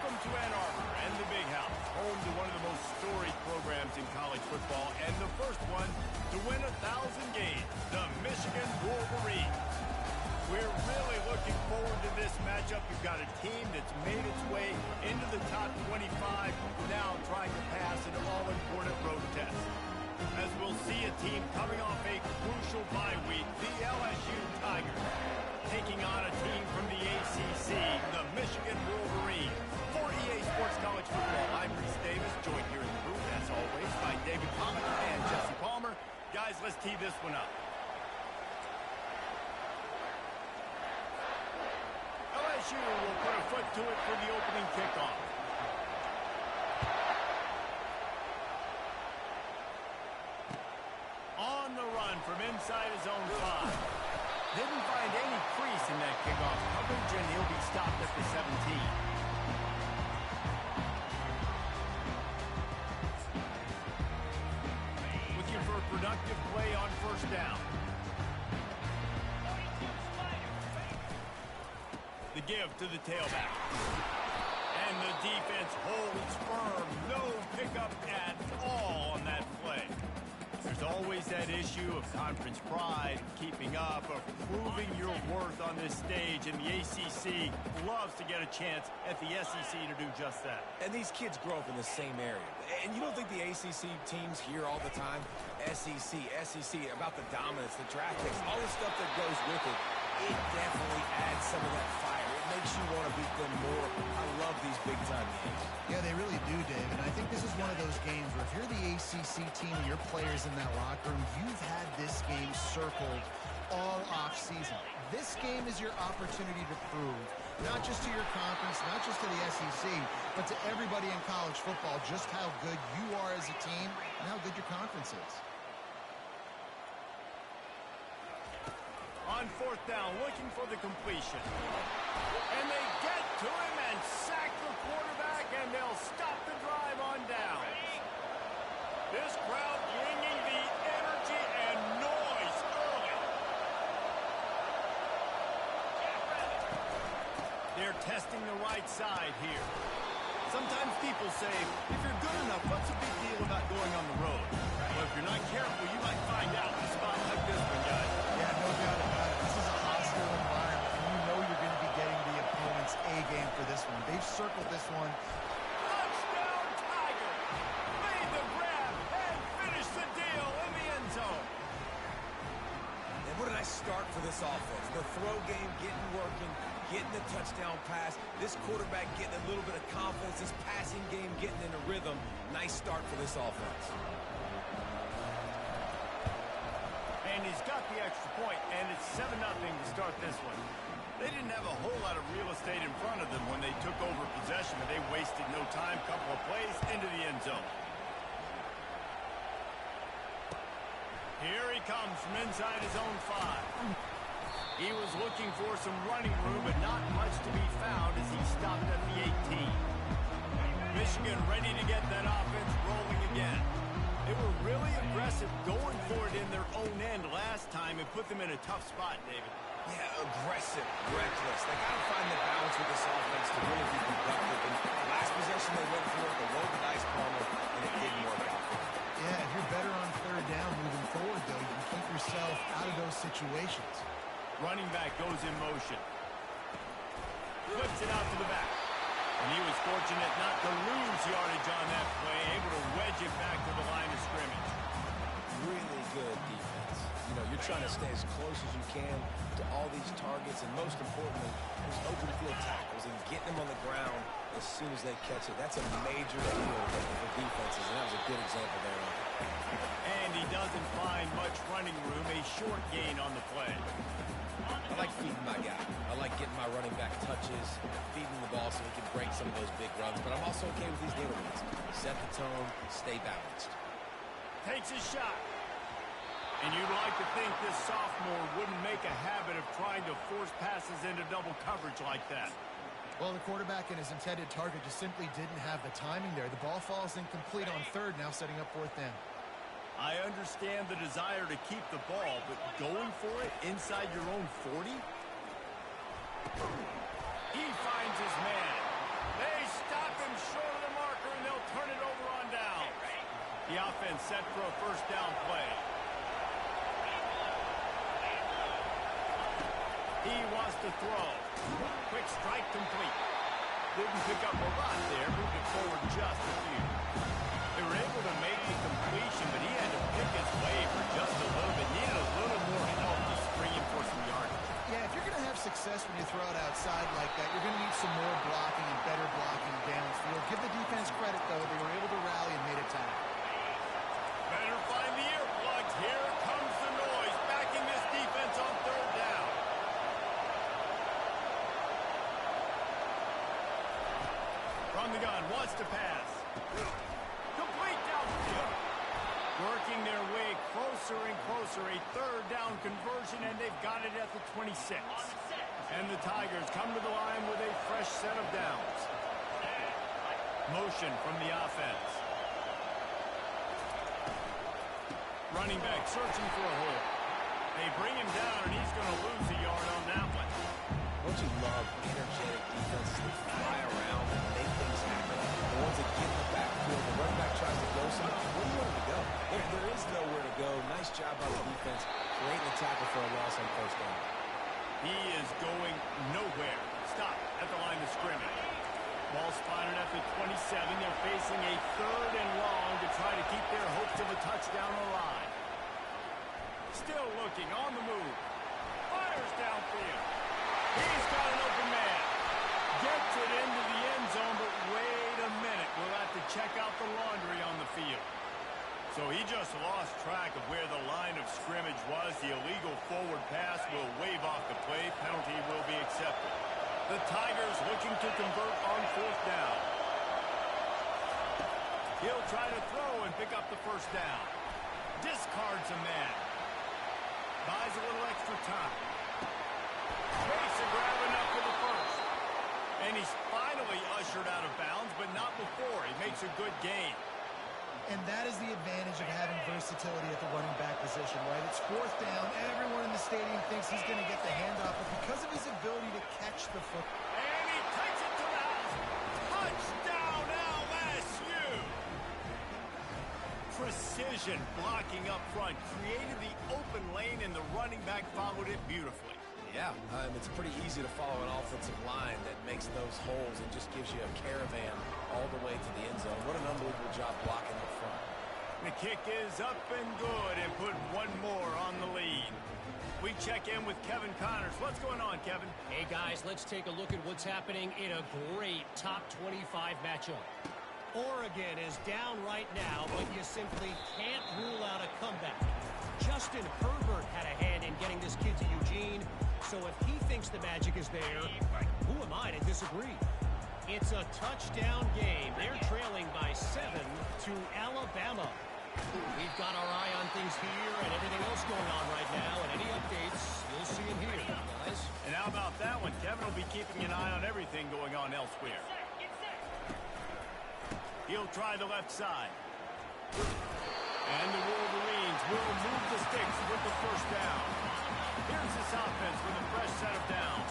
Welcome to Ann Arbor and the Big House, home to one of the most storied programs in college football, and the first one to win 1,000 games, the Michigan Wolverines. We're really looking forward to this matchup. You've got a team that's made its way into the top 25, now trying to pass an all-important road test. As we'll see a team coming off a crucial bye week, the LSU Tigers, taking on a team from the ACC, the Michigan Wolverines. For EA Sports College Football, I'm Reese Davis, joined here in the booth, as always, by David Pollack and Jesse Palmer. Guys, let's tee this one up. LSU will put a foot to it for the opening kickoff. On the run from inside his own 5. Didn't find any crease in that kickoff coverage, and he'll be stopped at the 17. Looking for a productive play on first down. The give to the tailback. And the defense holds firm. No pickup at all on that play. There's always that issue of conference pride, keeping up, of proving your worth on this stage, and the ACC loves to get a chance at the SEC to do just that. And these kids grow up in the same area. And you don't think the ACC teams hear all the time, SEC, about the dominance, the draft picks, all the stuff that goes with it. It definitely adds some of that fire. It makes you want to beat them more. I love these big-time games. Yeah, they really do, Dave. And I think this is one of those games where if you're the ACC team and your players in that locker room, you've had this game circled all off-season. This game is your opportunity to prove, not just to your conference, not just to the SEC, but to everybody in college football, just how good you are as a team and how good your conference is. On fourth down, looking for the completion. And they get to him and sack the quarterback, and they'll stop the drive on down. This crowd bringing the energy and noise early. They're testing the right side here. Sometimes people say, if you're good enough, what's the big deal about going on the road? Well, if you're not careful, you might find out in a spot like this one, guys. Yeah, no doubt about it. This is a hostile environment, and you know you're going to be getting the opponent's A game for this one. They've circled this one. Touchdown, Tiger! Made the grab and finished the deal in the end zone. And what did I start for this offense? The throw game getting working, getting the touchdown pass, this quarterback getting a little bit of confidence, this passing game getting in a rhythm. Nice start for this offense. And he's got the extra point, and it's 7-0 to start this one. They didn't have a whole lot of real estate in front of them when they took over possession, but they wasted no time. Couple of plays into the end zone. Here he comes from inside his own 5. He was looking for some running room, but not much to be found as he stopped at the 18. Michigan ready to get that offense rolling again. They were really aggressive going for it in their own end last time and put them in a tough spot, David. Yeah, aggressive, reckless. They got to find the balance with this offense to really be productive. And last possession they went for it, they rolled the dice, Palmer, and it didn't work out. Yeah, if you're better on third down moving forward, though, you can keep yourself out of those situations. Running back goes in motion. Flips it out to the back. And he was fortunate not to lose yardage on that play, able to wedge it back to the line of scrimmage. Really good defense. You know, you're trying to stay as close as you can to all these targets, and most importantly, those open field tackles and getting them on the ground as soon as they catch it. That's a major deal for defenses, and that was a good example there. And he doesn't find much running room, a short gain on the play. I like feeding my guy. I like getting my running back touches, feeding the ball so he can break some of those big runs. But I'm also okay with these little ones. Set the tone, stay balanced. Takes a shot. And you'd like to think this sophomore wouldn't make a habit of trying to force passes into double coverage like that. Well, the quarterback and his intended target just simply didn't have the timing there. The ball falls incomplete on third, now setting up fourth down. I understand the desire to keep the ball, but going for it inside your own 40? He finds his man. They stop short of the marker, and they'll turn it over on down. The offense set for a first down play. He wants to throw. Quick strike complete. Didn't pick up a lot there. Moved it forward just a few. They were able to make the completion, but he had to pick his way for just a little bit. Needed a little more help to spring him for some yardage. Yeah, if you're going to have success when you throw it outside like that, you're going to need some more blocking and better blocking downfield. Give the defense credit, though. They were able to rally and made a tackle. Better find the earplugs. Here comes the noise, backing this defense on third down. From the gun, wants to pass. Complete downfield. Working their way closer and closer. A third down conversion, and they've got it at the 26. And the Tigers come to the line with a fresh set of downs. Motion from the offense. Running back searching for a hole. They bring him down, and he's going to lose a yard on that one. Don't you love energetic defenses that fly around and make things happen? The ones that get in the backfield, the running back tries to go somewhere. Where do you want him to go? There is nowhere to go. Nice job by the defense, creating a tackle for a loss on first down. He is going nowhere. Stop at the line of scrimmage. Ball spotted at the 27. They're facing a third and long to try to keep their hopes of a touchdown alive. Still looking on the move. Fires downfield. He's got an open man. Gets it into the end zone, but wait a minute. We'll have to check out the laundry on the field. So he just lost track of where the line of scrimmage was. The illegal forward pass will wave off the play. Penalty will be accepted. The Tigers looking to convert on fourth down. He'll try to throw and pick up the first down. Discards a man. Buys a little extra time. Makes a grab enough for the first. And he's finally ushered out of bounds, but not before. He makes a good gain. And that is the advantage of having versatility at the running back position, right? It's fourth down. Everyone in the stadium thinks he's going to get the handoff, but because of his ability to catch the foot. And he takes it to the house. Touchdown, LSU! Precision blocking up front. Created the open lane, and the running back followed it beautifully. Yeah, it's pretty easy to follow an offensive line that makes those holes and just gives you a caravan all the way to the end zone. What an unbelievable job blocking up front. The kick is up and good, and put one more on the lead. We check in with Kevin Connors. What's going on, Kevin? Hey, guys, let's take a look at what's happening in a great top 25 matchup. Oregon is down right now, but you simply can't rule out a comeback. Justin Herbert had a hand in getting this kid to Eugene. So if he thinks the magic is there, who am I to disagree? It's a touchdown game. They're trailing by 7 to Alabama. We've got our eye on things here and everything else going on right now. And any updates, you'll see them here, guys. And how about that one? Kevin will be keeping an eye on everything going on elsewhere. He'll try the left side. And the Wolverines will move the sticks with the first down. Here's this offense with a fresh set of downs.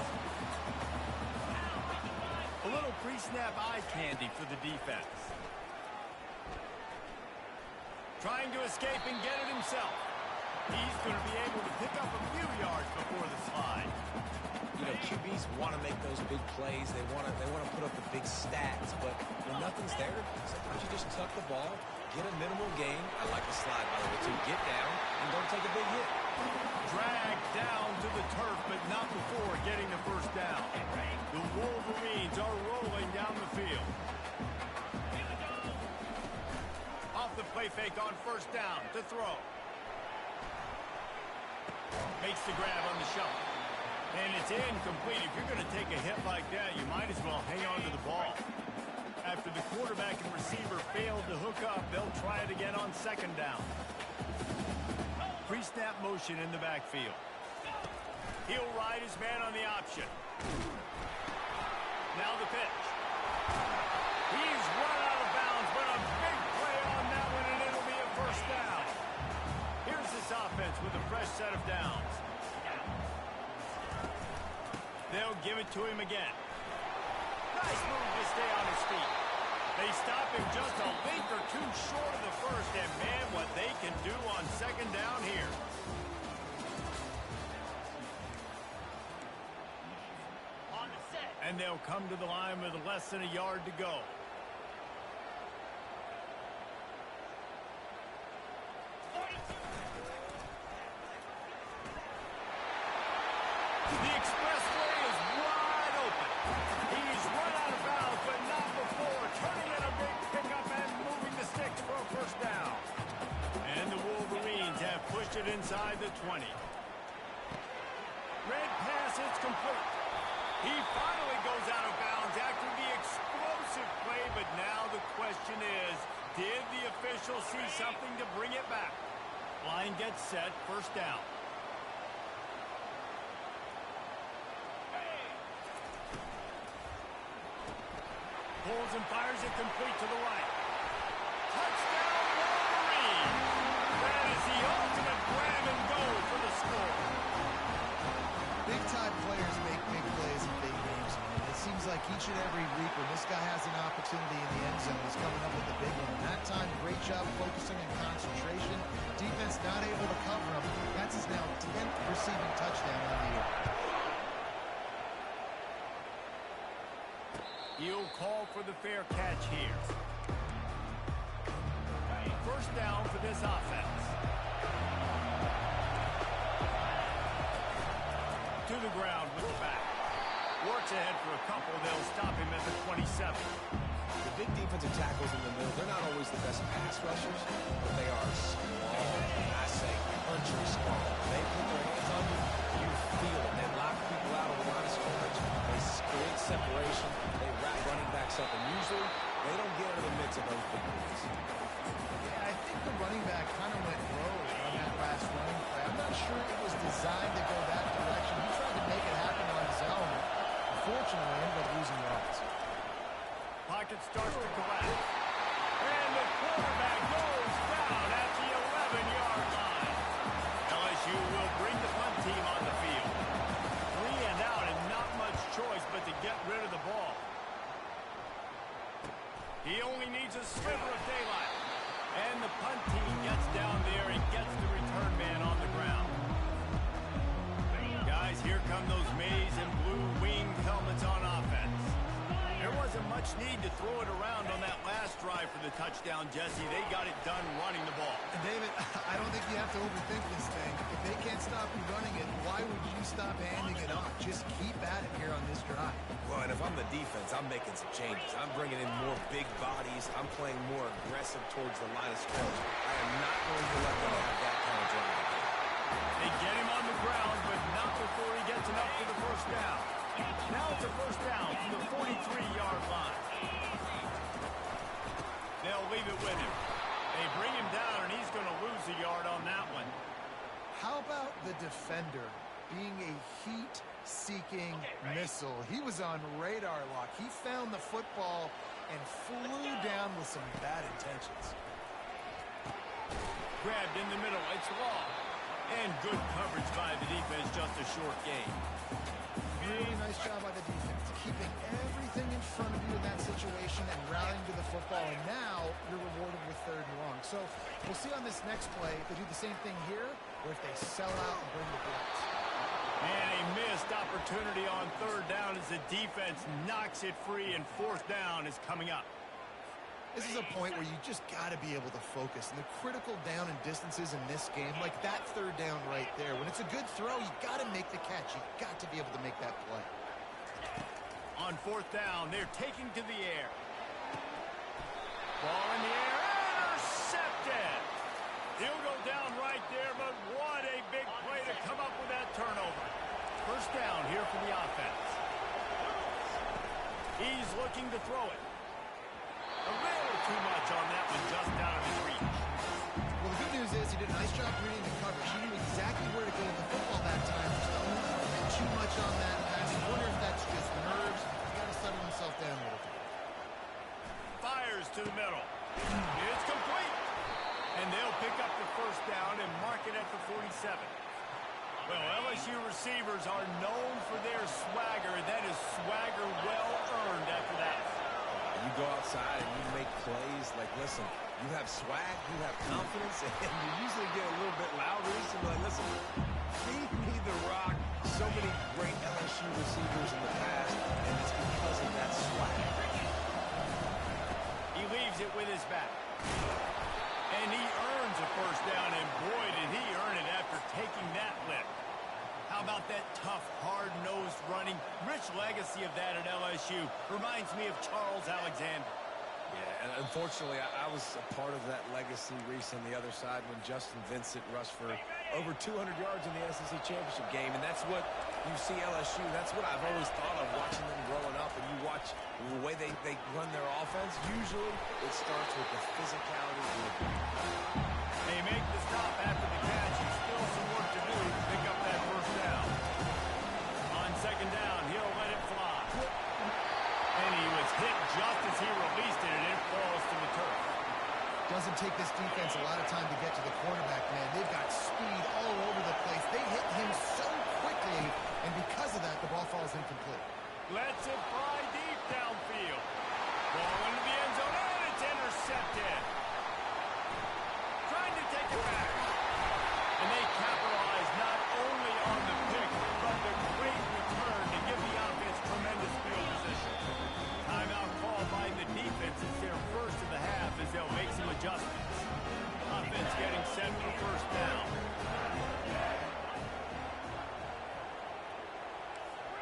A little pre-snap eye candy for the defense. Trying to escape and get it himself. He's going to be able to pick up a few yards before the slide. You know, QBs want to make those big plays. They want to put up the big stats. But when nothing's there, sometimes you just tuck the ball, get a minimal gain. I like the slide, by the way, too. Get down and don't take a big hit. Dragged down to the turf, but not before getting the first down. The Wolverines are rolling down the field. Off the play fake on first down to throw. Makes the grab on the shot. And it's incomplete. If you're going to take a hit like that, you might as well hang on to the ball. After the quarterback and receiver failed to hook up, they'll try it again on second down. Pre-snap motion in the backfield. He'll ride his man on the option. Now the pitch. He's run out of bounds, but a big play on that one, and it'll be a first down. Here's this offense with a fresh set of downs. They'll give it to him again. Nice move to stay on his feet. They stop him just a length or two short of the first, and man, what they can do on second down here. On the set. And they'll come to the line with less than a yard to go. The expressway is wide open. He's run out of bounds, but not before. Turning in a big pickup and moving the sticks for a first down. And the Wolverines have pushed it inside the 20. Red pass is complete. He finally goes out of bounds after the explosive play, but now the question is, did the official see something to bring it back? Line gets set, first down. Pulls and fires it complete to the right. Touchdown, Wolverine! That is the ultimate grab and go for the score. Big-time players make big plays in big games. It seems like each and every week when this guy has an opportunity in the end zone, he's coming up with the big one. That time, great job focusing and concentration. Defense not able to cover him. That's his now 10th receiving touchdown on the year. He'll call for the fair catch here. First down for this offense. To the ground with the back. Works ahead for a couple. They'll stop him at the 27. The big defensive tackles in the middle, they're not always the best pass rushers, but they are small. I say country small. They put their hands on you, you feel it. They lock people out of the line of scrimmage. They create separation. They wrap running backs up, and usually they don't get into the mix of those big boys. Yeah, I think the running back kind of went rogue on that last running play. I'm not sure it was designed to go that direction. He tried to make it happen on his own. Unfortunately, ended up losing yards. Pocket starts to collapse. And the quarterback goes down at the 11-yard line. LSU will bring the punt team on the field. 3 and out and not much choice but to get rid of the ball. He only needs a sliver of daylight. And the punt team gets down there and gets the return man on the ground. Guys, here come those maize and blue winged helmets on offense. There wasn't much need to throw it around on that last drive for the touchdown, Jesse. They got it done running the ball. And David, I don't think you have to overthink this thing. If they can't stop you running it, why would you stop handing it off? Just keep at it here on this drive. Well, and if I'm the defense, I'm making some changes. I'm bringing in more big bodies. I'm playing more aggressive towards the line of scrimmage. I am not going to let them have that kind of drive. They get him on the ground, but not before he gets enough for the first down. Now it's a first down from the 43-yard line. They'll leave it with him. They bring him down, and he's going to lose a yard on that one. How about the defender being a heat-seeking missile? He was on radar lock. He found the football and flew down with some bad intentions. Grabbed in the middle. It's long. And good coverage by the defense, just a short game. Really nice job by the defense, keeping everything in front of you in that situation and rallying to the football. And now you're rewarded with third and long. So we'll see on this next play if they do the same thing here or if they sell out and bring the blitz. And a missed opportunity on third down as the defense knocks it free, and fourth down is coming up. This is a point where you just got to be able to focus. And the critical down and distances in this game, like that third down right there, when it's a good throw, you got to make the catch. You got to be able to make that play. On fourth down, they're taking to the air. Ball in the air, intercepted. He'll go down right there, but what a big play to come up with that turnover. First down here for the offense. He's looking to throw it. A little too much on that one, just out of his reach. Well, the good news is he did a nice job reading the coverage. He knew exactly where to go with the football that time. Just don't get too much on that pass. I wonder if that's just nerves. He's got to settle himself down a little bit. Fires to the middle. It's complete. And they'll pick up the first down and mark it at the 47. Well, LSU receivers are known for their swagger. That is swagger well earned after that. You go outside and you make plays. Like, listen, you have swag, you have confidence, and you usually get a little bit louder. So like, listen, feed me the rock. So many great LSU receivers in the past, and it's because of that swag. He leaves it with his back. And he earns a first down, and boy, did he earn it after taking that lift. How about that tough, hard-nosed running? Rich legacy of that at LSU. Reminds me of Charles Alexander. Yeah, and unfortunately, I was a part of that legacy, Reese, on the other side when Justin Vincent rushed for over 200 yards in the SEC championship game, and that's what you see LSU. That's what I've always thought of watching them growing up, and you watch the way they run their offense. Usually, it starts with the physicality. They make the stop after the catch. There's still some work to do to pick up that first down. On second down, he'll let it fly. And he was hit just as he released it, and it falls to the turf. Doesn't take this defense a lot of time to get to the quarterback, man. They've got speed all over the place. They hit him so quickly, and because of that, the ball falls incomplete. Lets it fly deep downfield. Ball into the end zone, and it's intercepted. Trying to take it back. And they capitalize not only on the pick, but the great return to give the offense tremendous field position. Timeout called by the defense. It's their first of the half as they'll make some adjustments. Offense getting set for first down.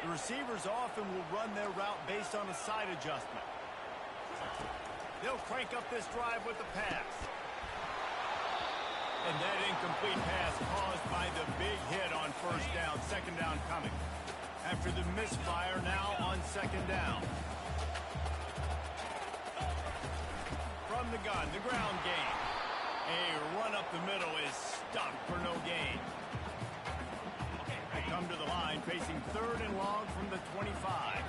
The receivers often will run their route based on a side adjustment. They'll crank up this drive with the pass. And that incomplete pass caused by the big hit on first down. Second down coming. After the misfire, now on second down. From the gun, the ground game. A run up the middle is stopped for no gain. They come to the line facing third and long from the 25.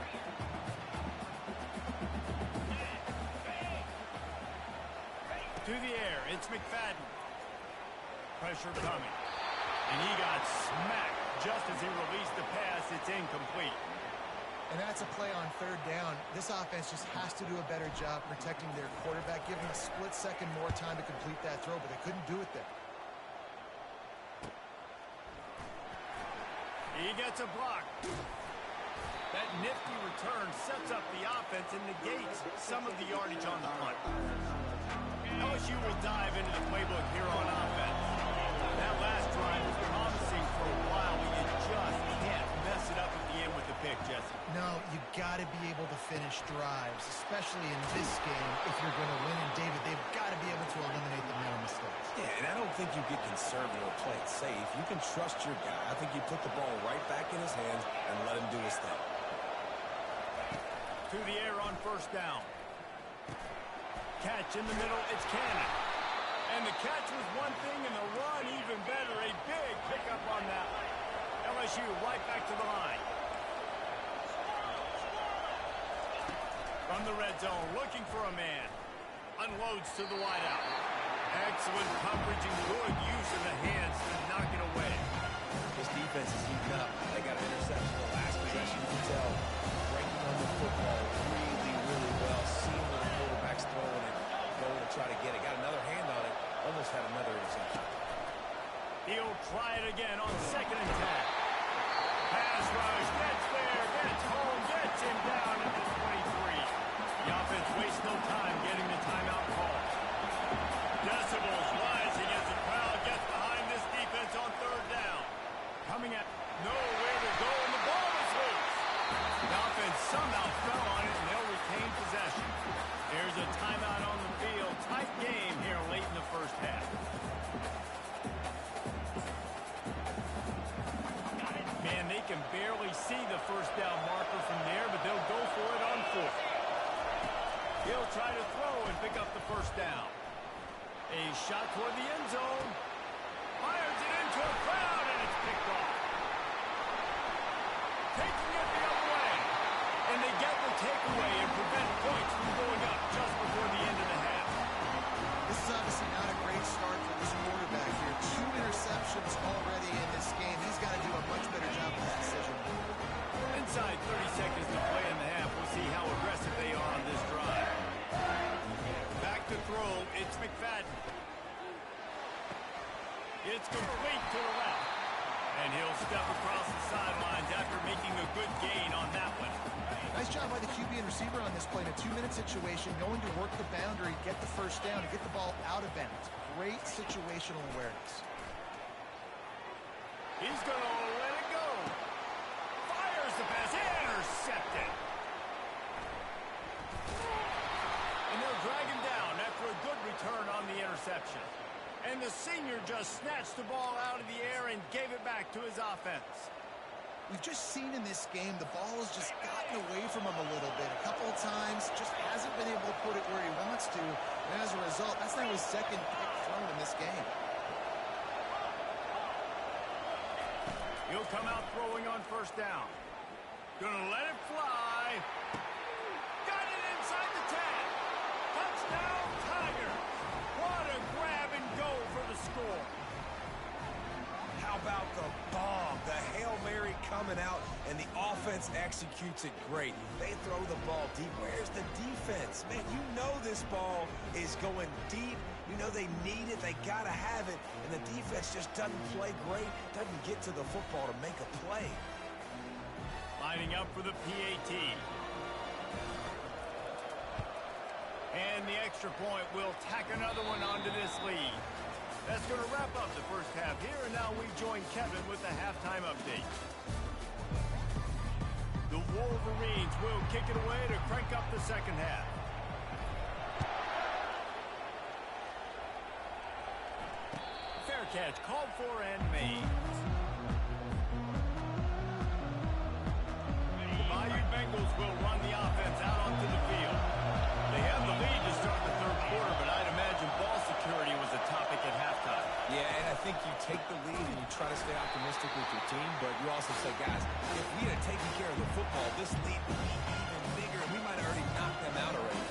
To the air, it's McFadden. Pressure coming. And he got smacked just as he released the pass. It's incomplete. And that's a play on third down. This offense just has to do a better job protecting their quarterback, giving a split second more time to complete that throw, but they couldn't do it there. He gets a block. That nifty return sets up the offense and negates some of the yardage on the punt. LSU will dive into the playbook here on offense. That last drive was promising for a while, but you just can't mess it up at the end with the pick, Jesse. No, you got to be able to finish drives, especially in this game. If you're going to win, and David, they've got to be able to eliminate the mental mistakes. Yeah, and I don't think you get conservative or play it safe. You can trust your guy. I think you put the ball right back in his hands and let him do his thing. To the air on first down. Catch in the middle, it's Cannon. And the catch was one thing, and the run even better. A big pickup on that one. LSU right back to the line. From the red zone, looking for a man. Unloads to the wideout. Excellent coverage and good use of the hands to knock it away. This defense is heating up. They got an interception the last possession. You can tell breaking on the football really, really well. Seeing where the quarterback's throwing it, going to try to get it. Got another hand on it. Almost had another interception. He'll try it again on second and 10. Pass rush, gets there, gets home, gets him down at the 23. The offense wastes no time getting the timeout call. Decibels rising as the crowd gets behind this defense on third down. Coming at nowhere to go, and the ball is loose. The offense somehow fell on it, and they'll retain possession. There's a timeout on the field. Tight game here late in the first half. Man, they can barely see the first down marker from there, but they'll go for it on fourth. He'll try to throw and pick up the first down. A shot toward the end zone. Fires it into a crowd, and it's picked off. Taking it the other way. And they get the takeaway and prevent points from going up just before the end of the half. This is obviously not a great start for this quarterback here. 2 interceptions already in this game. He's got to do a much better job with his decision. Inside 30 seconds to play in the half. We'll see how aggressive they are on this drive. back to throw. It's McFadden. It's complete to the left. And he'll step across the sidelines after making a good gain on that one. Nice job by the QB and receiver on this play in a 2-minute situation, going to work the boundary, get the first down, and get the ball out of bounds. Great situational awareness. He's going to let it go. Fires the pass. Intercepted. And they'll drag him down after a good return on the interception. And the senior just snatched the ball out of the air and gave it back to his offense. We've just seen in this game the ball has just gotten away from him a little bit. A couple of times, just hasn't been able to put it where he wants to. And as a result, that's now his second pick thrown in this game. He'll come out throwing on first down. Gonna let it fly. Got it inside the 10. Touchdown, Tiger. What a grab and go for the score. How about the bomb? The Hail Mary coming out, and the offense executes it great. They throw the ball deep. Where's the defense? Man, you know this ball is going deep. You know they need it. They got to have it. And the defense just doesn't play great, doesn't get to the football to make a play. Lining up for the PAT. And the extra point will tack another one onto this lead. That's going to wrap up the first half here, and now we join Kevin with the halftime update. The Wolverines will kick it away to crank up the second half. Fair catch called for and made. The Bayou Bengals will run the offense out onto the field. They have the lead to start the third quarter, but I'd imagine ball security was a topic at halftime. Yeah, and I think you take the lead and you try to stay optimistic with your team, but you also say, guys, if we had taken care of the football, this lead would be even bigger. We might have already knocked them out already.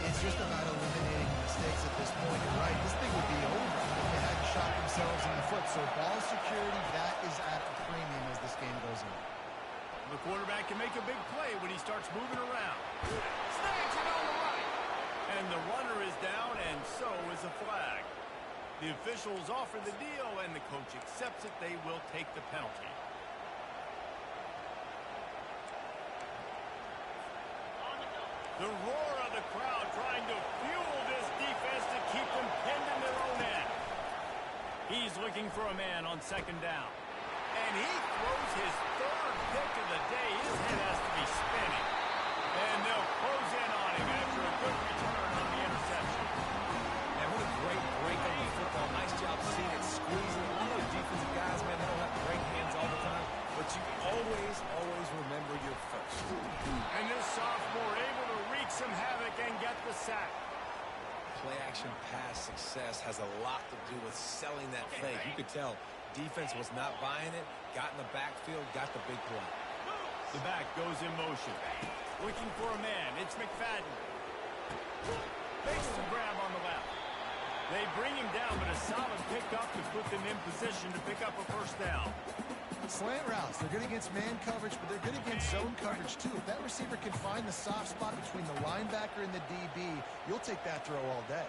It's just about eliminating mistakes at this point. You're right. This thing would be over if they hadn't shot themselves in the foot. So ball security, that is at a premium as this game goes on. The quarterback can make a big play when he starts moving around. Snags it on the right. And the runner is down, and so is a flag. The officials offer the deal, and the coach accepts it. They will take the penalty. The roar of the crowd trying to fuel this defense to keep them pinned in their own end. He's looking for a man on second down. And he throws his third pick of the day. His head has to be spinning. And they'll close in on him after a good return on the interception. And what a great break on the football. Nice job seeing it squeezing. A lot of defensive guys, man, they don't have great hands all the time. But you always, always remember your first. And this sophomore able to wreak some havoc and get the sack. Play-action pass success has a lot to do with selling that fake. You could tell defense was not buying it, got in the backfield, got the big play. The back goes in motion. Looking for a man. It's McFadden. Makes the grab on the left. They bring him down, but a solid pick-up to put them in position to pick up a first down. Slant routes, they're good against man coverage, but they're good against zone coverage too. If that receiver can find the soft spot between the linebacker and the DB, you'll take that throw all day.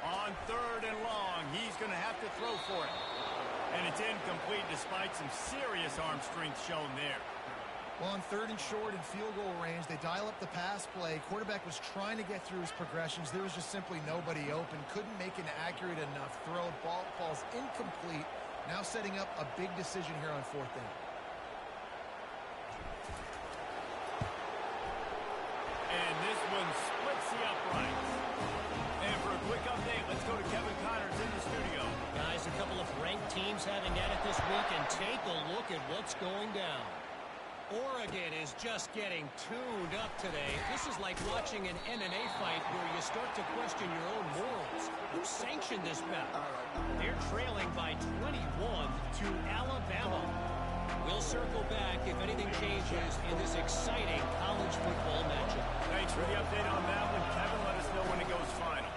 On third and long, he's going to have to throw for it. And it's incomplete despite some serious arm strength shown there. Well, on third and short and field goal range, they dial up the pass play. Quarterback was trying to get through his progressions. There was just simply nobody open. Couldn't make an accurate enough throw. Ball falls incomplete. Now setting up a big decision here on fourth down. And this one splits the uprights. And for a quick update, let's go to Kevin Connors in the studio. Guys, a couple of ranked teams having at it this week, and take a look at what's going down. Oregon is just getting tuned up today. This is like watching an MMA fight where you start to question your own morals. Who sanctioned this bout? They're trailing by 21 to Alabama. We'll circle back if anything changes in this exciting college football matchup. Thanks for the update on that one. Kevin, let us know when it goes final.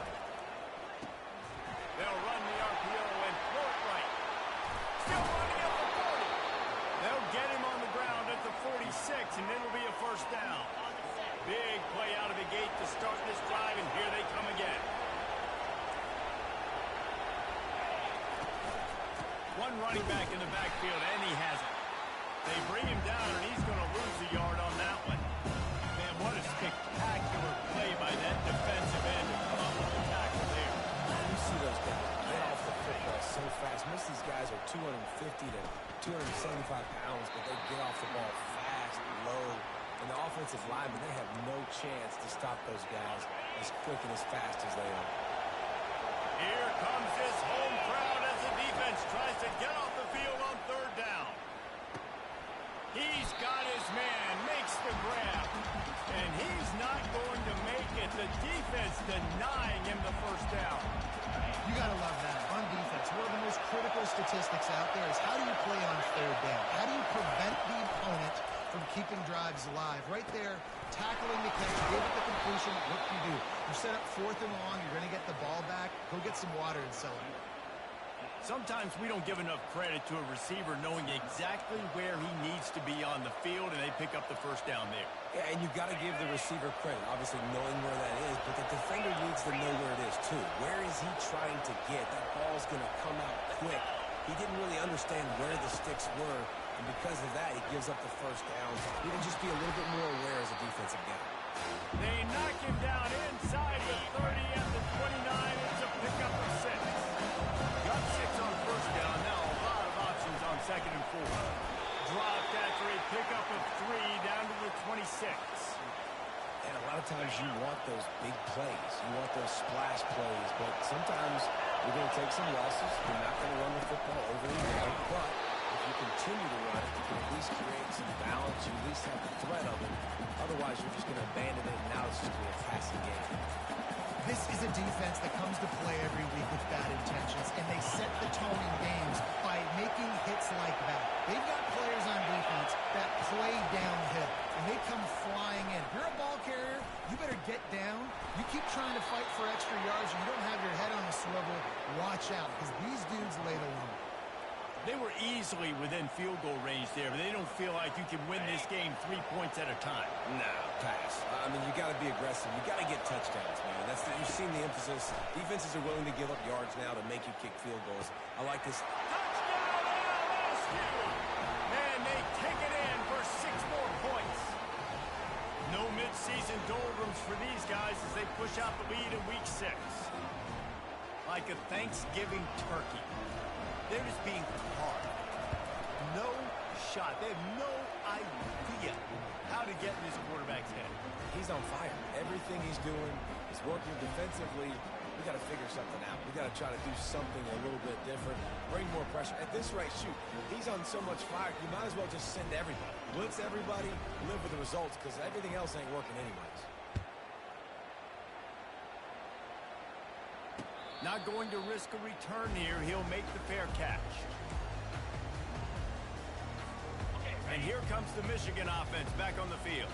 They'll run the RPO and throw it right. Still running up the feet at 275 pounds, but they get off the ball fast, low. And the offensive linemen, they have no chance to stop those guys as quick and as fast as they are. Here comes this home crowd as the defense tries to get off the field on third down. He's got his man, makes the grab, and he's not going to make it. The defense denying him the first down. You got to love that. On defense, one of the most critical statistics out there is how do you play on third down? How do you prevent the opponent from keeping drives alive? Right there, tackling the catch, give it the completion. What do? You set up fourth and long. You're going to get the ball back. Go get some water and celebrate. Sometimes we don't give enough credit to a receiver knowing exactly where he needs to be on the field, and they pick up the first down there. Yeah, and you've got to give the receiver credit, obviously knowing where that is, but the defender needs to know where it is too. Where is he trying to get? That ball's going to come out quick. He didn't really understand where the sticks were, and because of that, he gives up the first down. He can just be a little bit more aware as a defensive guy. They knock him down inside the 30 at the 29. It's a pickup of 6. Got 6 on first down. Now a lot of options on second and 4. Dropped after a pickup of 3 down to the 26. And a lot of times you want those big plays. You want those splash plays, but sometimes you're going to take some losses. You're not going to run the football overly well, but if you continue to run it, you can at least create some balance. You at least have the threat of it. Otherwise, you're just going to abandon it, and now it's just going to be a passing game. This is a defense that comes to play every week with bad intentions, and they set the tone in games by making hits like that. They've got players on defense that play downhill, and they come flying in. If you're a ball carrier, you better get down. You keep trying to fight for extra yards, and you don't have your head on a swivel. Watch out, because these dudes lay the line. They were easily within field goal range there, but they don't feel like you can win this game 3 points at a time. No, pass. I mean, you got to be aggressive. You got to get touchdowns, man. You've seen the emphasis. Defenses are willing to give up yards now to make you kick field goals. I like this. Touchdown, LSU! And they take it in for 6 more points. No midseason doldrums for these guys as they push out the lead in week 6. Like a Thanksgiving turkey. They're just being hard. No shot. They have no idea how to get in this quarterback's head. He's on fire. Everything he's doing is working defensively. We got to figure something out. We got to try to do something a little bit different. Bring more pressure. At this rate, shoot, he's on so much fire, you might as well just send everybody. Blitz everybody, live with the results, because everything else ain't working anyways. Not going to risk a return here. He'll make the fair catch. And here comes the Michigan offense back on the field.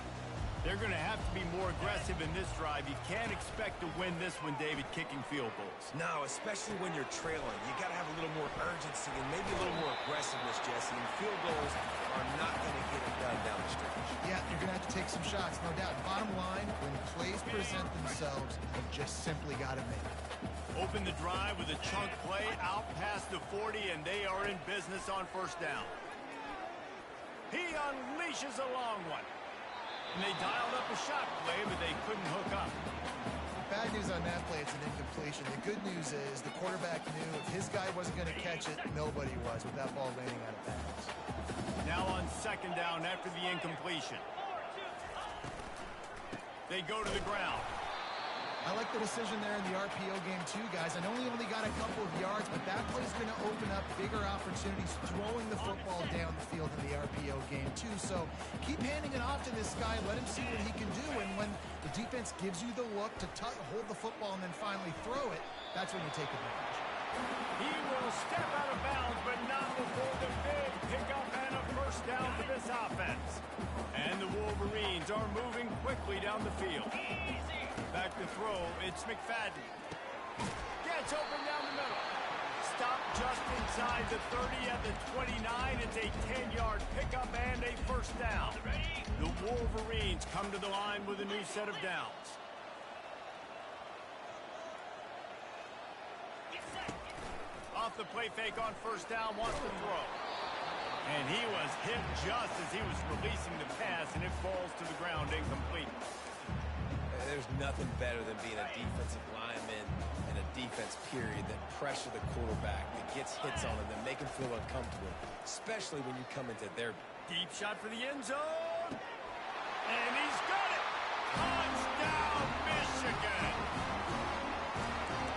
They're going to have to be more aggressive in this drive. You can't expect to win this one, David, kicking field goals. No, especially when you're trailing. You got to have a little more urgency and maybe a little more aggressiveness, Jesse. And field goals are not going to get it done down the stretch. Yeah, you're going to have to take some shots, no doubt. Bottom line, when plays present themselves, you've just simply got to make it. Open the drive with a chunk play out past the 40, and they are in business on first down. He unleashes a long one. And they dialed up a shot play, but they couldn't hook up. Bad news on that play, it's an incompletion. The good news is the quarterback knew if his guy wasn't going to catch it, nobody was with that ball landing out of bounds. Now on second down after the incompletion. They go to the ground. I like the decision there in the RPO game too, guys. I know he only got a couple of yards, but that play is going to open up bigger opportunities throwing the football down the field in the RPO game too. So keep handing it off to this guy. Let him see what he can do. And when the defense gives you the look to hold the football and then finally throw it, that's when you take advantage. He will step out of bounds, but not before the big pickup and a first down for this offense. And the Wolverines are moving quickly down the field. Back to throw, it's McFadden. Gets open down the middle. Stop just inside the 30 at the 29. It's a 10-yard pickup and a first down. The Wolverines come to the line with a new set of downs. Off the play fake on first down, wants to throw. And he was hit just as he was releasing the pass, and it falls to the ground incomplete. There's nothing better than being a defensive lineman and a defense, period, that pressure the quarterback, that gets hits on him, that make him feel uncomfortable, especially when you come into their... Deep shot for the end zone. And he's got it. Touchdown, Michigan.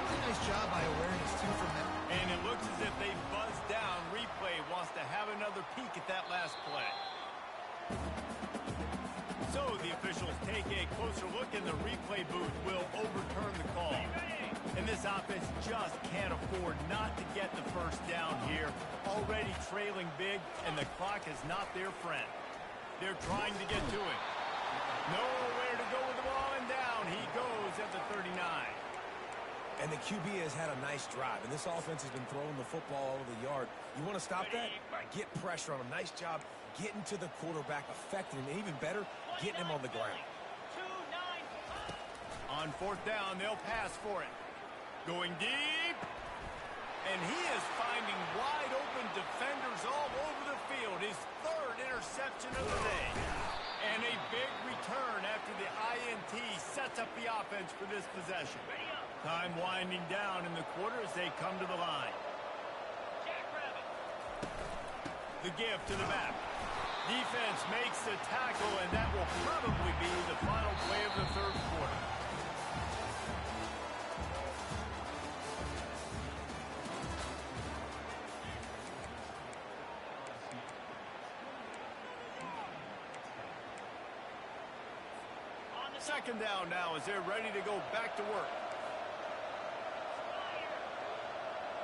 Really nice job by awareness, too, from them. And it looks as if they buzzed down. Replay wants to have another peek at that last play. So the officials take a closer look, and the replay booth will overturn the call. And this offense just can't afford not to get the first down here. Already trailing big, and the clock is not their friend. They're trying to get to it. Nowhere to go with the ball, and down he goes at the 39. And the QB has had a nice drive, and this offense has been throwing the football all over the yard. You want to stop that? Get pressure on him. Nice job getting to the quarterback, affecting him, and even better, getting him on the ground. On fourth down, they'll pass for it. Going deep. And he is finding wide open defenders all over the field. His third interception of the day. And a big return after the INT sets up the offense for this possession. Time winding down in the quarter as they come to the line. The give to the back. Defense makes the tackle, and that will probably be the final play of the third quarter. Second down now as they're ready to go back to work.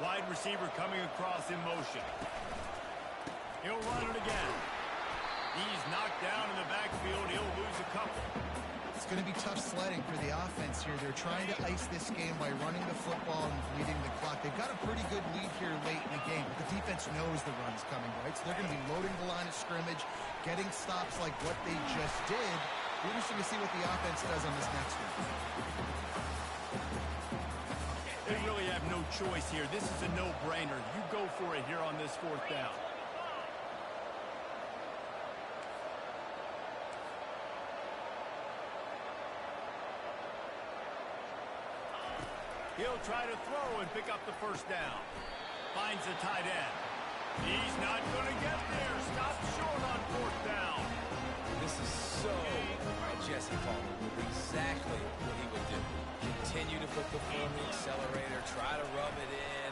Wide receiver coming across in motion. He'll run it again. He's knocked down in the backfield. He'll lose a couple. It's going to be tough sledding for the offense here. They're trying to ice this game by running the football and bleeding the clock. They've got a pretty good lead here late in the game, but the defense knows the run's coming, right? So they're going to be loading the line of scrimmage, getting stops like what they just did. Interesting to see what the offense does on this next one. They really have no choice here. This is a no-brainer. You go for it here on this fourth down. He'll try to throw and pick up the first down. Finds the tight end. He's not going to get there. Stops short on fourth down. This is so Jesse Palmer. Exactly what he would do. Continue to put the foot on the accelerator. Try to rub it in.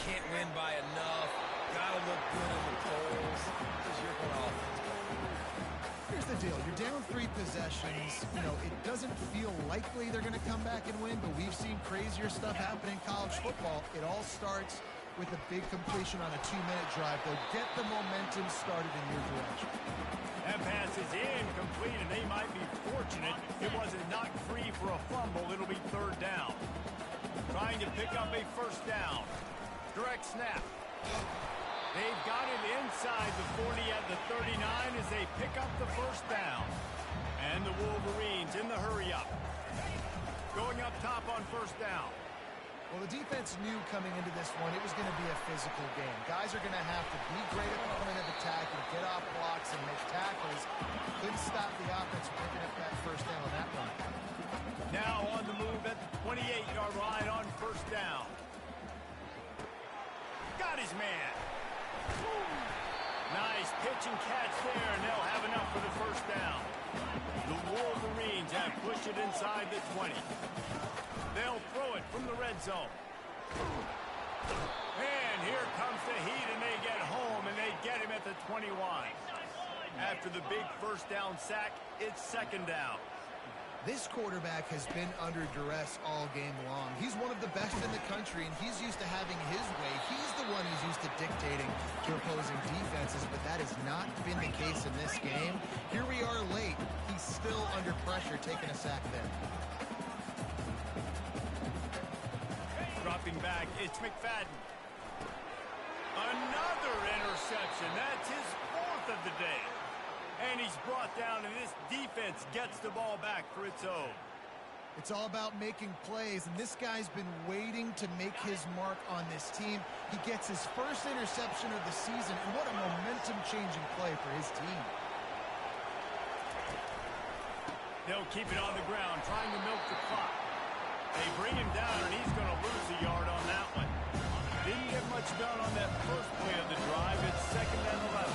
Can't win by enough. Gotta look good in the polls. Because you're going to offense. Here's the deal. You're down 3 possessions. You know, it doesn't feel likely they're going to come back and win, but we've seen crazier stuff happen in college football. It all starts with a big completion on a 2-minute drive. They'll get the momentum started in your direction. That pass is incomplete, and they might be fortunate it wasn't knocked free for a fumble. It'll be third down. Trying to pick up a first down. Direct snap. They've got it inside the 40 at the 39 as they pick up the first down. And the Wolverines in the hurry-up. Going up top on first down. Well, the defense knew coming into this one it was going to be a physical game. Guys are going to have to be great at the point of attack and get off blocks and make tackles. Couldn't stop the offense from picking up that first down on that one. Now on the move at the 28-yard line on first down. Got his man. Nice pitch and catch there, and they'll have enough for the first down. The Wolverines have pushed it inside the 20. They'll throw it from the red zone. And here comes the heat, and they get home, and they get him at the 21. After the big first down sack, it's second down. This quarterback has been under duress all game long. He's one of the best in the country, and he's used to having his way. He's the one who's used to dictating to opposing defenses, but that has not been the case in this game. Here we are late. He's still under pressure, taking a sack there. Dropping back, it's McFadden. Another interception. That's his fourth of the day. And he's brought down, and this defense gets the ball back for its own. It's all about making plays, and this guy's been waiting to make his mark on this team. He gets his first interception of the season, and what a momentum-changing play for his team. They'll keep it on the ground, trying to milk the clock. They bring him down, and he's going to lose a yard on that one. Didn't get much done on that first play of the drive. It's 2nd and 11.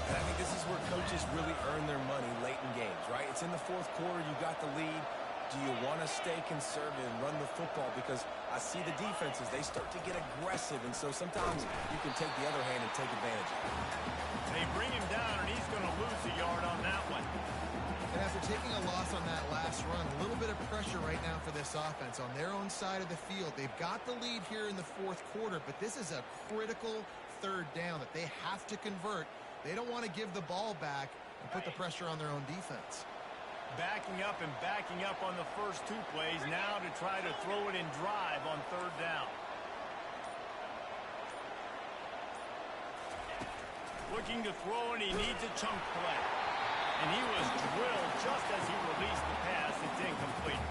And I think this is where coaches really earn their money late in games, right? It's in the 4th quarter. You got the lead. Do you want to stay conservative and run the football? Because I see the defenses, they start to get aggressive, and so sometimes you can take the other hand and take advantage of it. They bring him down, and he's going to lose a yard on that one. And after taking a loss on that last run, a little bit of pressure right now for this offense on their own side of the field. They've got the lead here in the 4th quarter, but this is a critical 3rd down that they have to convert. They don't want to give the ball back and put the pressure on their own defense. Backing up and backing up on the first 2 plays now to try to throw it in drive on 3rd down. Looking to throw, and he needs a chunk play. And he was drilled just as he released the pass. It's incomplete.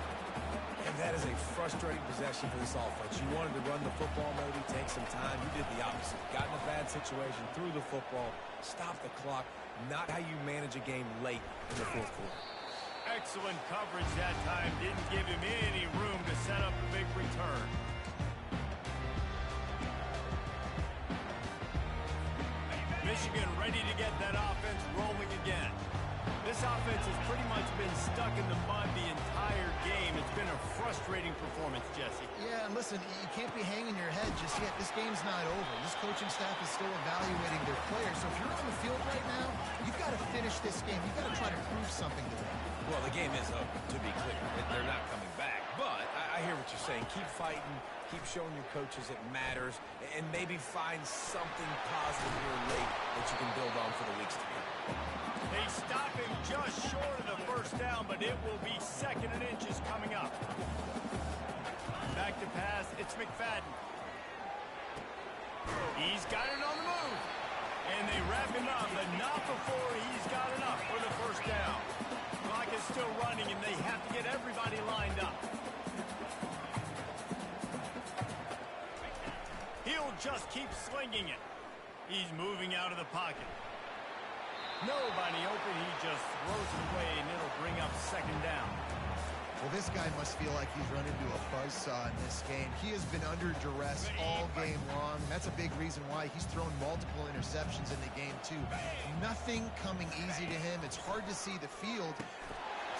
And that is a frustrating possession for this offense. You wanted to run the football, maybe take some time. You did the opposite. Got in a bad situation, threw the football, stopped the clock. Not how you manage a game late in the 4th quarter. Excellent coverage that time. Didn't give him any room to set up a big return. Michigan ready to get that offense rolling again. This offense has pretty much been stuck in the mud the entire game. It's been a frustrating performance, Jesse. Yeah, and listen, you can't be hanging your head just yet. This game's not over. This coaching staff is still evaluating their players. So if you're on the field right now, you've got to finish this game. You've got to try to prove something to them. Well, the game is over, to be clear. They're not coming back. But I hear what you're saying. Keep fighting. Keep showing your coaches it matters. And maybe find something positive here late that you can build on for the weeks to come. They stop him just short of the 1st down, but it will be 2nd and inches coming up. Back to pass. It's McFadden. He's got it on the move. And they wrap him up, but not before he's got enough for the 1st down. Clock is still running, and they have to get everybody lined up. He'll just keep slinging it. He's moving out of the pocket. Nobody open. He just throws it away, and it'll bring up 2nd down. Well, this guy must feel like he's run into a buzzsaw in this game. He has been under duress all game long. That's a big reason why he's thrown multiple interceptions in the game, too. Nothing coming easy to him. It's hard to see the field.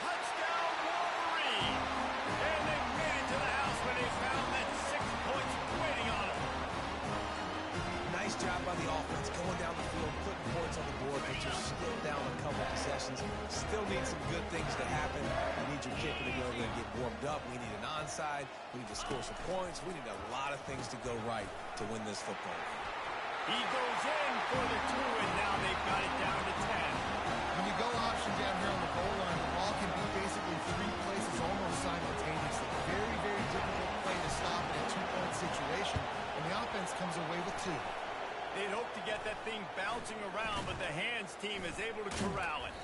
Touchdown, Wolverine! And they made it to the house when they found that 6 points waiting on them. Nice job by the offense going down the field, putting points on the board, but you're still down a couple possessions. Still need some good things to happen. You need your kicker to go there and get warmed up. We need an onside. We need to score some points. We need a lot of things to go right to win this football game. He goes in for the 2, and now they've got it down to 10. When you go option down here on the goal line, the ball can be basically 3 places almost simultaneously. Very, very difficult play to stop in a 2-point situation, and the offense comes away with 2. They'd hope to get that thing bouncing around, but the hands team is able to corral it.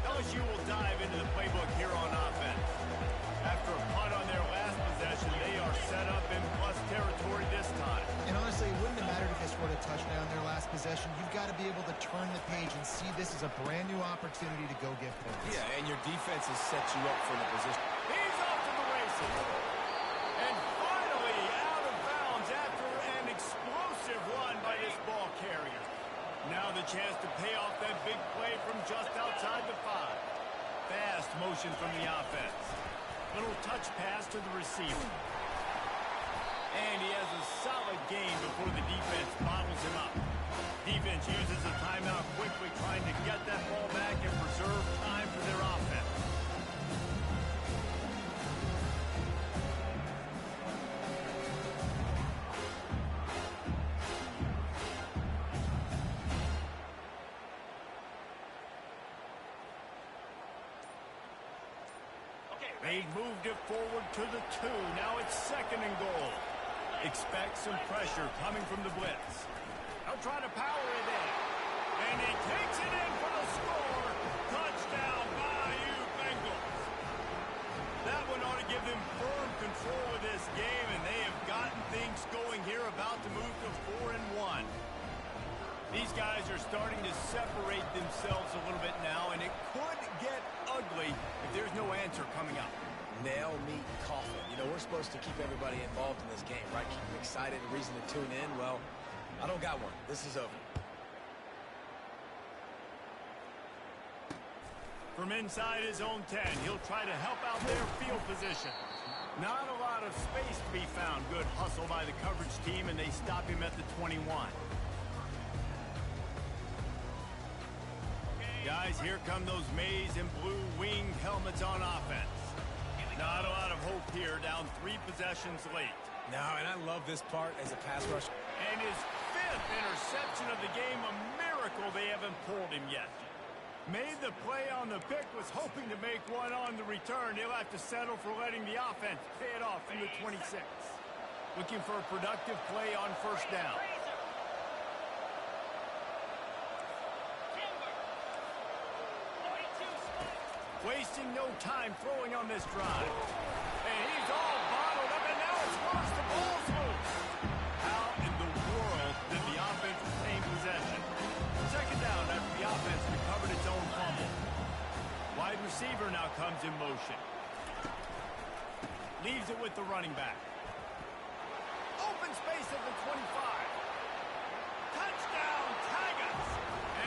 LSU will dive into the playbook here on offense. After a punt on their last possession, they are set up in plus territory this time. And honestly, it wouldn't have mattered if they scored a touchdown their last possession. You've got to be able to turn the page and see this as a brand new opportunity to go get points. Yeah, and your defense has set you up for the position. He's off to the races. And finally out of bounds after an explosive run by this ball carrier. Now the chance to pay off that big play from just outside the 5. Fast motion from the offense. Little touch pass to the receiver. And he has a solid gain before the defense bottles him up. Defense uses a timeout quickly, trying to get that ball back and preserve time for their offense. They've moved it forward to the 2. Now it's 2nd and goal. Expect some pressure coming from the blitz. They'll try to power it in. And he takes it in for the score. Touchdown, Bayou Bengals. That one ought to give them firm control of this game, and they have gotten things going here, about to move to 4-1. These guys are starting to separate themselves a little bit now, and it could get ugly if there's no answer coming up. Nail, meat, coffin. You know, we're supposed to keep everybody involved in this game, right? Keep them excited, a reason to tune in. Well, I don't got one. This is over. From inside his own 10, he'll try to help out their field position. Not a lot of space to be found. Good hustle by the coverage team, and they stop him at the 21. Guys, here come those maize and blue wing helmets on offense. Not a lot of hope here, down 3 possessions late. No, and I love this part as a pass rush. And his 5th interception of the game, a miracle they haven't pulled him yet. Made the play on the pick, was hoping to make one on the return. He'll have to settle for letting the offense pay it off from the 26. Looking for a productive play on first down. Wasting no time throwing on this drive. And he's all bottled up, and now it's worse. The ball's loose. How in the world did the offense retain possession? Second down after the offense recovered its own fumble. Wide receiver now comes in motion. Leaves it with the running back. Open space at the 25. Touchdown, Tigers!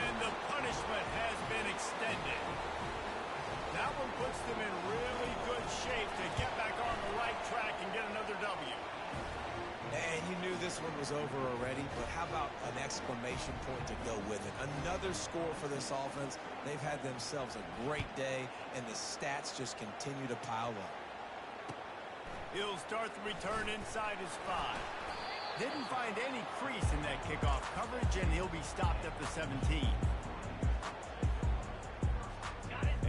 And the punishment has been extended. That one puts them in really good shape to get back on the right track and get another W. And you knew this one was over already, but how about an exclamation point to go with it? Another score for this offense. They've had themselves a great day, and the stats just continue to pile up. He'll start the return inside his 5. Didn't find any crease in that kickoff coverage, and he'll be stopped at the 17.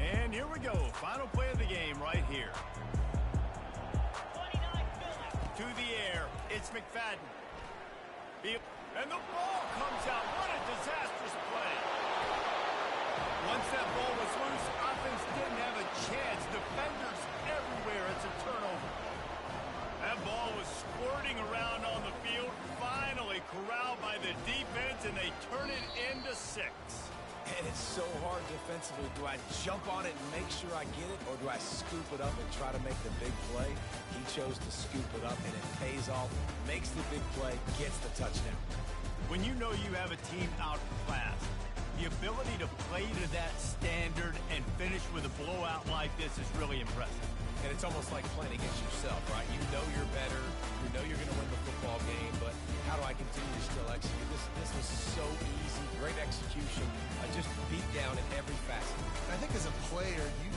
And here we go. Final play of the game right here. To the air. It's McFadden. And the ball comes out. What a disastrous play. Once that ball was loose, offense didn't have a chance. Defenders everywhere. It's a turnover. That ball was squirting around on the field. Finally corralled by the defense, and they turn it into 6. And it's so hard defensively. Do I jump on it and make sure I get it, or do I scoop it up and try to make the big play? He chose to scoop it up, and it pays off, makes the big play, gets the touchdown. When you know you have a team outclassed, the ability to play to that standard and finish with a blowout like this is really impressive. And it's almost like playing against yourself, right? You know you're better. You know you're going to win the football game, but how do I continue to still execute? This was so easy. Great execution. Just beat down in every facet. I think as a player, you